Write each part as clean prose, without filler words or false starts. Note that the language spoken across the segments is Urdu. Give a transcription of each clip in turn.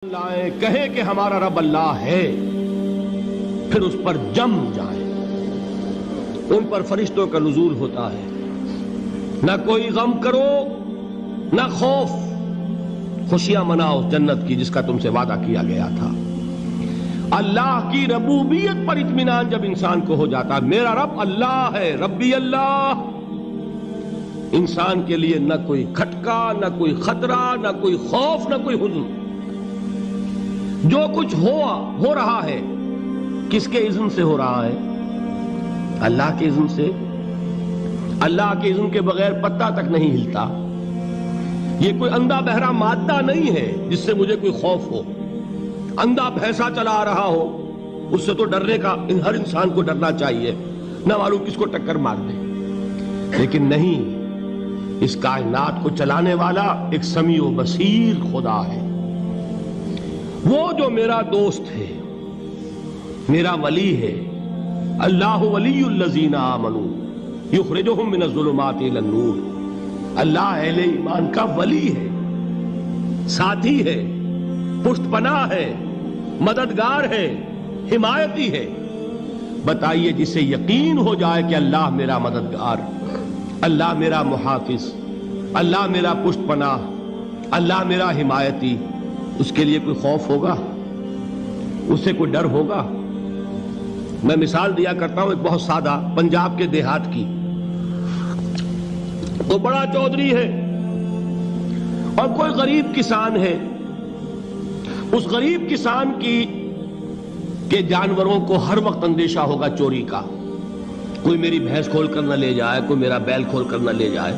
لائیں کہیں کہ ہمارا رب اللہ ہے، پھر اس پر جم جائیں۔ ان پر فرشتوں کا نزول ہوتا ہے، نہ کوئی غم کرو نہ خوف، خوشیاں مناؤ جنت کی جس کا تم سے وعدہ کیا گیا تھا۔ اللہ کی ربوبیت پر اطمینان جب انسان کو ہو جاتا ہے، میرا رب اللہ ہے، ربی اللہ، انسان کے لیے نہ کوئی کھٹکا، نہ کوئی خطرہ، نہ کوئی خوف، نہ کوئی حزن۔ جو کچھ ہو رہا ہے کس کے اذن سے ہو رہا ہے؟ اللہ کے اذن سے۔ اللہ کے اذن کے بغیر پتہ تک نہیں ہلتا۔ یہ کوئی اندھا بہرا مادہ نہیں ہے جس سے مجھے کوئی خوف ہو۔ اندھا بھینسا چلا آ رہا ہو اس سے تو ڈرنے کا ہر انسان کو ڈرنا چاہیے، نہ معلوم کس کو ٹکر مار دے۔ لیکن نہیں، اس کائنات کو چلانے والا ایک سمیع و بصیر خدا ہے، وہ جو میرا دوست ہے، میرا ولی ہے۔ اللہ ولی الذین آمنوا یخرجہم من الظلمات الی النور۔ اللہ اہل ایمان کا ولی ہے، ساتھی ہے، پشت پناہ ہے، مددگار ہے، حمایتی ہے۔ بتائیے جسے یقین ہو جائے کہ اللہ میرا مددگار، اللہ میرا محافظ، اللہ میرا پشت پناہ، اللہ میرا حمایتی، اس کے لیے کوئی خوف ہوگا؟ اس سے کوئی ڈر ہوگا؟ میں مثال دیا کرتا ہوں ایک بہت سادہ، پنجاب کے دیہات کی۔ وہ بڑا چودھری ہے اور کوئی غریب کسان ہے۔ اس غریب کسان کے جانوروں کو ہر وقت اندیشہ ہوگا چوری کا، کوئی میری بھینس کھول کر نہ لے جائے، کوئی میرا بیل کھول کر نہ لے جائے۔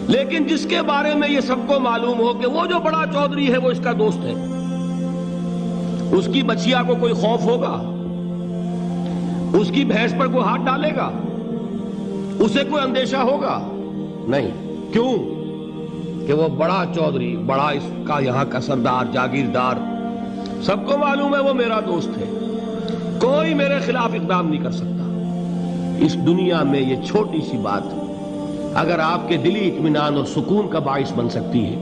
لیکن جس کے بارے میں یہ سب کو معلوم ہو کہ وہ جو بڑا چودھری ہے وہ اس کا دوست ہے، اس کی بچیا کو کوئی خوف ہوگا؟ اس کی بھینس پر کوئی ہاتھ ڈالے گا؟ اسے کوئی اندیشہ ہوگا؟ نہیں۔ کیوں؟ کہ وہ بڑا چودھری، بڑا اس کا یہاں کا سردار، جاگیردار، سب کو معلوم ہے وہ میرا دوست ہے، کوئی میرے خلاف اقدام نہیں کر سکتا۔ اس دنیا میں یہ چھوٹی سی بات اگر آپ کے دلی اطمینان اور سکون کا باعث بن سکتی ہے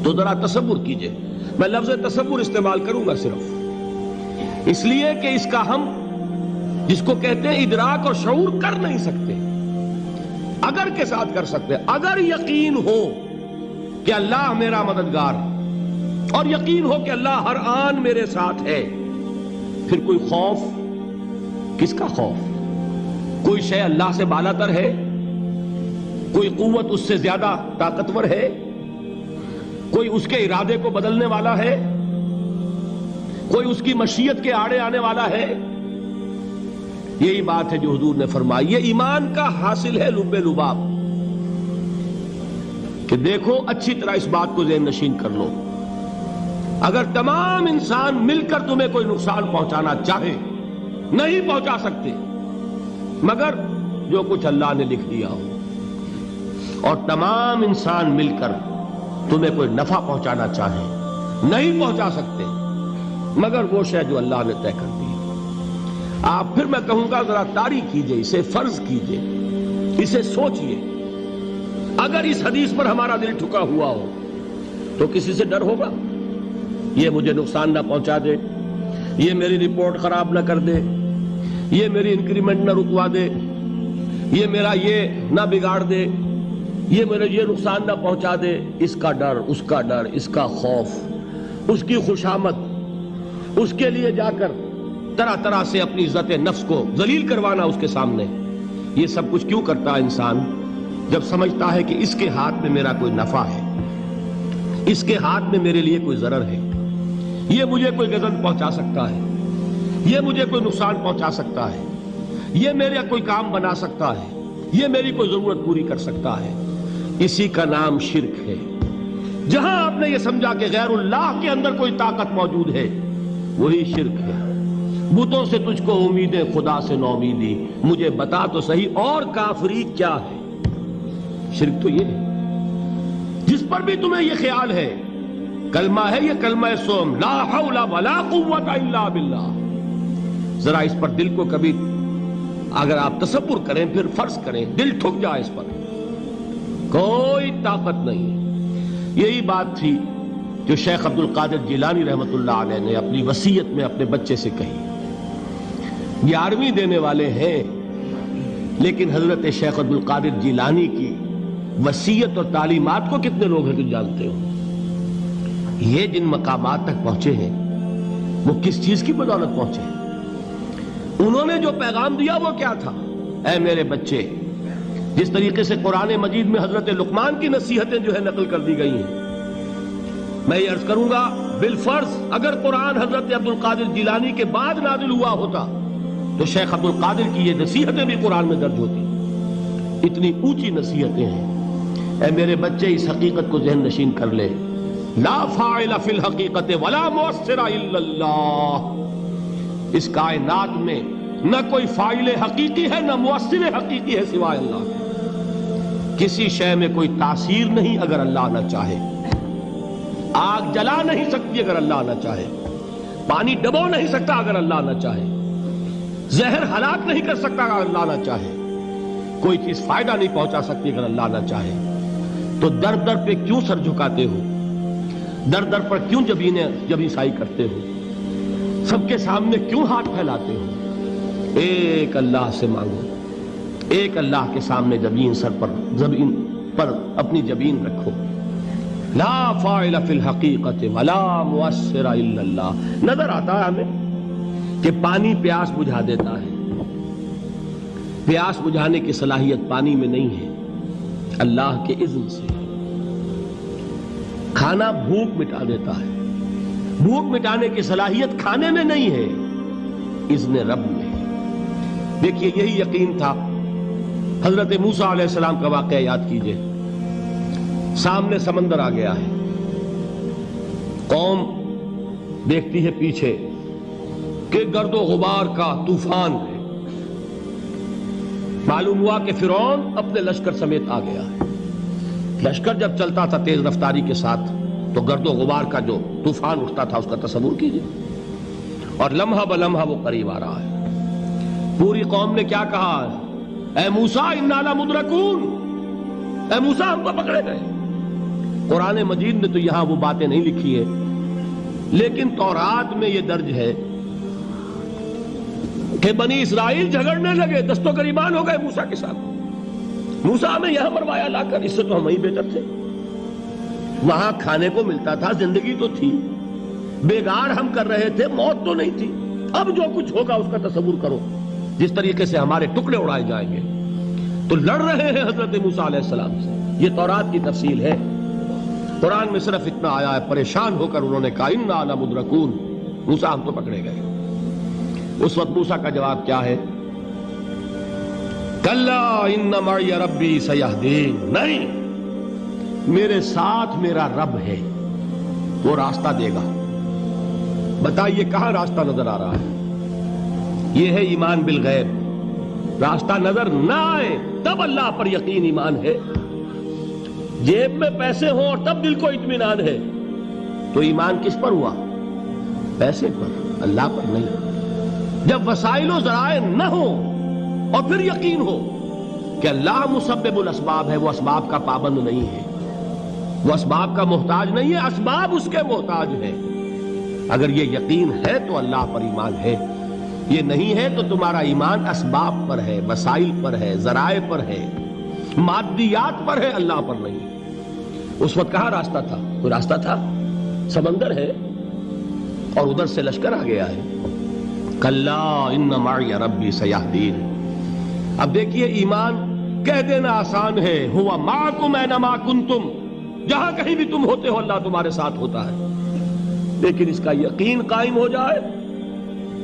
تو ذرا تصور کیجئے۔ میں لفظ تصور استعمال کروں گا صرف اس لیے کہ اس کا ہم جس کو کہتے ہیں ادراک اور شعور کر نہیں سکتے، اگر کے ساتھ کر سکتے۔ اگر یقین ہو کہ اللہ میرا مددگار اور یقین ہو کہ اللہ ہر آن میرے ساتھ ہے، پھر کوئی خوف؟ کس کا خوف؟ کوئی شے اللہ سے بالا تر ہے؟ کوئی قوت اس سے زیادہ طاقتور ہے؟ کوئی اس کے ارادے کو بدلنے والا ہے؟ کوئی اس کی مشیت کے آڑے آنے والا ہے؟ یہی بات ہے جو حضور نے فرمائی۔ یہ ایمان کا حاصل ہے لب لباب، کہ دیکھو اچھی طرح اس بات کو ذہن نشین کر لو، اگر تمام انسان مل کر تمہیں کوئی نقصان پہنچانا چاہے نہیں پہنچا سکتے مگر جو کچھ اللہ نے لکھ دیا ہو، اور تمام انسان مل کر تمہیں کوئی نفع پہنچانا چاہیں نہیں پہنچا سکتے مگر وہ شے جو اللہ نے طے کر دی۔ آپ پھر میں کہوں گا ذرا طاری کیجئے، اسے فرض کیجئے، اسے سوچئے۔ اگر اس حدیث پر ہمارا دل ٹھکا ہوا ہو تو کسی سے ڈر ہوگا؟ یہ مجھے نقصان نہ پہنچا دے، یہ میری رپورٹ خراب نہ کر دے، یہ میری انکریمنٹ نہ رکوا دے، یہ میرا یہ نہ بگاڑ دے، یہ میرے یہ نقصان نہ پہنچا دے۔ اس کا ڈر، اس کا ڈر، اس کا خوف، اس کی خوشامد، اس کے لیے جا کر طرح طرح سے اپنی عزت نفس کو ذلیل کروانا اس کے سامنے، یہ سب کچھ کیوں کرتا ہے انسان؟ جب سمجھتا ہے کہ اس کے ہاتھ میں میرا کوئی نفع ہے، اس کے ہاتھ میں میرے لیے کوئی ضرر ہے، یہ مجھے کوئی غضب پہنچا سکتا ہے، یہ مجھے کوئی نقصان پہنچا سکتا ہے، یہ میرا کوئی کام بنا سکتا ہے، یہ میری کوئی ضرورت پوری کر سکتا ہے، اسی کا نام شرک ہے۔ جہاں آپ نے یہ سمجھا کہ غیر اللہ کے اندر کوئی طاقت موجود ہے وہی شرک ہے۔ بتوں سے تجھ کو امیدیں، خدا سے نومیدی، مجھے بتا تو صحیح اور کافری کیا ہے؟ شرک تو یہ ہے۔ جس پر بھی تمہیں یہ خیال ہے، کلمہ ہے یہ کلمہ سوم، لا حول ولا قوت الا باللہ، ذرا اس پر دل کو کبھی اگر آپ تصور کریں، پھر فرض کریں، دل ٹھک جائے اس پر، کوئی طاقت نہیں۔ یہی بات تھی جو شیخ عبد القادر جیلانی رحمۃ اللہ علیہ نے اپنی وصیت میں اپنے بچے سے کہی. 11ویں دینے والے ہیں، لیکن حضرت شیخ عبد القادر جیلانی کی وصیت اور تعلیمات کو کتنے لوگ ہیں تم جانتے ہو؟ یہ جن مقامات تک پہنچے ہیں وہ کس چیز کی بدولت پہنچے ہیں؟ انہوں نے جو پیغام دیا وہ کیا تھا؟ اے میرے بچے، جس طریقے سے قرآن مجید میں حضرت لقمان کی نصیحتیں جو ہے نقل کر دی گئی ہیں، میں یہ عرض کروں گا بالفرض اگر قرآن حضرت عبد القادر جیلانی کے بعد نازل ہوا ہوتا تو شیخ عبد القادر کی یہ نصیحتیں بھی قرآن میں درج ہوتی. اتنی اونچی نصیحتیں ہیں. اے میرے بچے، اس حقیقت کو ذہن نشین کر لے، لا فاعل فی الحقیقت ولا مؤثر الا اللہ. اس کائنات میں نہ کوئی فاعل حقیقی ہے نہ مؤثر حقیقی ہے سوائے اللہ. کسی شے میں کوئی تاثیر نہیں اگر اللہ نہ چاہے. آگ جلا نہیں سکتی اگر اللہ نہ چاہے. پانی ڈبو نہیں سکتا اگر اللہ نہ چاہے. زہر ہلاک نہیں کر سکتا اگر اللہ نہ چاہے. کوئی چیز فائدہ نہیں پہنچا سکتی اگر اللہ نہ چاہے. تو در در پہ کیوں سر جھکاتے ہو؟ در در پر کیوں جبیں سائی کرتے ہو؟ سب کے سامنے کیوں ہاتھ پھیلاتے ہو؟ ایک اللہ سے مانگو. ایک اللہ کے سامنے زمین پر اپنی جبین رکھو. لا فاعل فی الحقیقت ولا مؤثر الا اللہ. نظر آتا ہے ہمیں کہ پانی پیاس بجھا دیتا ہے. پیاس بجھانے کی صلاحیت پانی میں نہیں ہے، اللہ کے اذن سے. کھانا بھوک مٹا دیتا ہے. بھوک مٹانے کی صلاحیت کھانے میں نہیں ہے، اذن رب میں. دیکھیے یہی یقین تھا. حضرت موسیٰ علیہ السلام کا واقعہ یاد کیجئے. سامنے سمندر آ گیا ہے. قوم دیکھتی ہے پیچھے کہ گرد و غبار کا طوفان ہے. معلوم ہوا کہ فرعون اپنے لشکر سمیت آ گیا ہے. لشکر جب چلتا تھا تیز رفتاری کے ساتھ تو گرد و غبار کا جو طوفان اٹھتا تھا اس کا تصور کیجئے. اور لمحہ بلمحہ وہ قریب آ رہا ہے. پوری قوم نے کیا کہا؟ اے موسیٰ انا لمدرکون. اے موسیٰ ہم کو پکڑے گئے. قرآن مجید نے تو یہاں وہ باتیں نہیں لکھی ہے، لیکن تورات میں یہ درج ہے کہ بنی اسرائیل جھگڑنے لگے، دست و گریبان ہو گئے موسیٰ کے ساتھ. موسیٰ ہمیں یہاں مروایا لا کر، اس سے تو ہم ہی بہتر تھے. وہاں کھانے کو ملتا تھا، زندگی تو تھی. بیگار ہم کر رہے تھے، موت تو نہیں تھی. اب جو کچھ ہوگا اس کا تصور کرو، جس طریقے سے ہمارے ٹکڑے اڑائے جائیں گے. تو لڑ رہے ہیں حضرت موسیٰ علیہ السلام سے. یہ تورات کی تفصیل ہے. قرآن میں صرف اتنا آیا ہے، پریشان ہو کر انہوں نے کہا انا لمدرکون. موسیٰ ہم تو پکڑے گئے. اس وقت موسیٰ کا جواب کیا ہے؟ کلا ان معی ربی سیہدین. نہیں، میرے ساتھ میرا رب ہے، وہ راستہ دے گا. بتائیے کہاں راستہ نظر آ رہا ہے؟ یہ ہے ایمان بالغیب. راستہ نظر نہ آئے تب اللہ پر یقین ایمان ہے. جیب میں پیسے ہوں اور تب دل کو اطمینان ہے تو ایمان کس پر ہوا؟ پیسے پر، اللہ پر نہیں. جب وسائل و ذرائع نہ ہوں اور پھر یقین ہو کہ اللہ مسبب الاسباب ہے، وہ اسباب کا پابند نہیں ہے، وہ اسباب کا محتاج نہیں ہے، اسباب اس کے محتاج ہے. اگر یہ یقین ہے تو اللہ پر ایمان ہے. یہ نہیں ہے تو تمہارا ایمان اسباب پر ہے، وسائل پر ہے، ذرائع پر ہے، مادیات پر ہے، اللہ پر نہیں. اس وقت کہاں راستہ تھا؟ کوئی راستہ تھا؟ سمندر ہے اور ادھر سے لشکر آ گیا ہے. کلا ان معی ربی سیہدین. اب دیکھیے ایمان کہہ دینا آسان ہے، ہوا معکم اینما کنتم. جہاں کہیں بھی تم ہوتے ہو اللہ تمہارے ساتھ ہوتا ہے. لیکن اس کا یقین قائم ہو جائے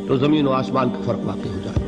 تو زمین و آسمان کا فرق واقع ہو جائے.